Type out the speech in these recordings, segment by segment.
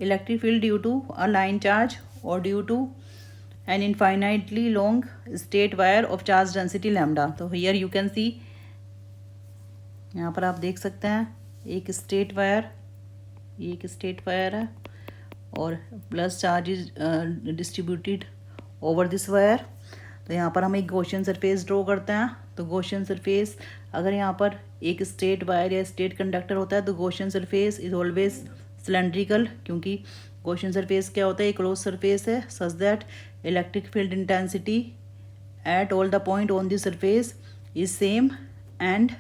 electric field due to a line charge or due to an infinitely long straight wire of charge density lambda. तो here you can see, यहाँ पर आप देख सकते हैं एक स्ट्रेट वायर, ये एक स्ट्रेट वायर है और plus charge is distributed over this wire. तो यहाँ पर हम एक गॉसियन सरफेस ड्रॉ करते हैं। तो गॉसियन सरफेस, अगर यहाँ पर एक स्ट्रेट वायर या स्ट्रेट कंडक्टर होता है तो Gaussian surface is always cylindrical, क्योंकि गॉसियन सरफेस क्या होता है, एक क्लोज सरफेस है such that electric field intensity at all the point on the surface is same and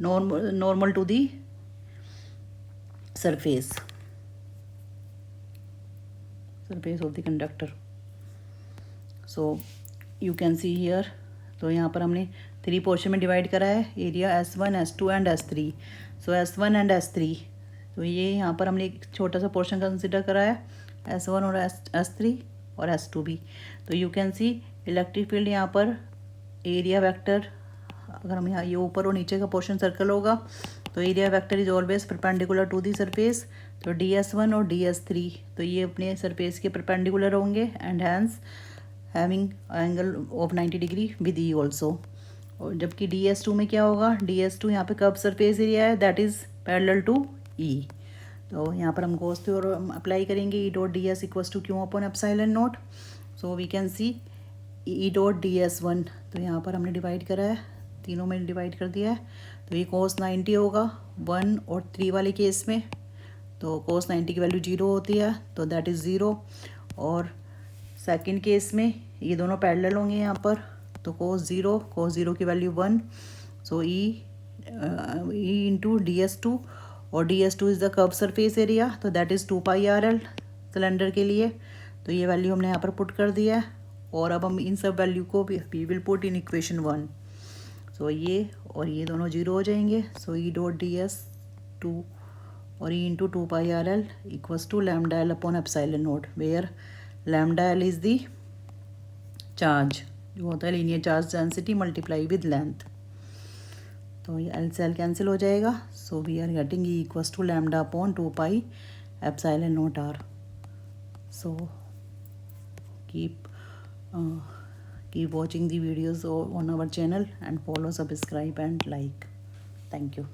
normal to the surface of the conductor. So you can see here, तो यहाँ पर हमने 3 portion में डिवाइड करा है area S1, S2 and S3। So S1 and S3, तो ये यहाँ पर हमने एक छोटा सा पोर्शन कंसिडर करा है S1 और S3 और S2 भी। तो you can see electric field यहाँ पर एरिया वेक्टर, अगर हम यहाँ ये ऊपर और नीचे का पोर्शन सर्कल होगा तो area vector is always perpendicular to the surface. तो DS1 और DS3 तो ये अपने सरफेस के परपेंडिकुलर होंगे and hence having angle of 90 degree with E also. और जबकि DS2 में क्या होगा, DS2 यहाँ पे कर्व सरफेस एरिया है that is parallel to E. तो यहाँ पर हम गॉस थ्योरम अप्लाई करेंगे, E.ds equals to Q upon epsilon naught. So we can see E.ds1, तो यहाँ पर हमने डिवाइड करा है, तीनों में डिवाइड कर दिया है। तो ये cos 90 होगा 1 और 3 वाले केस में, तो cos 90 की वैल्यू 0 होती है तो दैट इज़ 0। और सेकंड केस में ये दोनों पैरेलल होंगे यहाँ पर, तो cos 0 की वैल्यू 1। सो E इंटू DS2, और DS2 is the curve surface area, तो दैट इज़ 2πRL सिलेंडर के लिए। तो ये वैल्यू हमने यहाँ पर पुट कर दिया है और अब हम इन सब वैल्यू को we will put in equation 1। सो ये और ये दोनों 0 हो जाएंगे। सो E.ds2 और E into 2πRL equals to lambda L upon epsilon naught, where lambda L is the charge, जो होता है linear charge density multiply with length. तो ये एल से एल कैंसिल हो जाएगा। So we are getting E equals to lambda upon 2π epsilon naught R. So keep watching the videos on our channel and follow, subscribe and like. Thank you.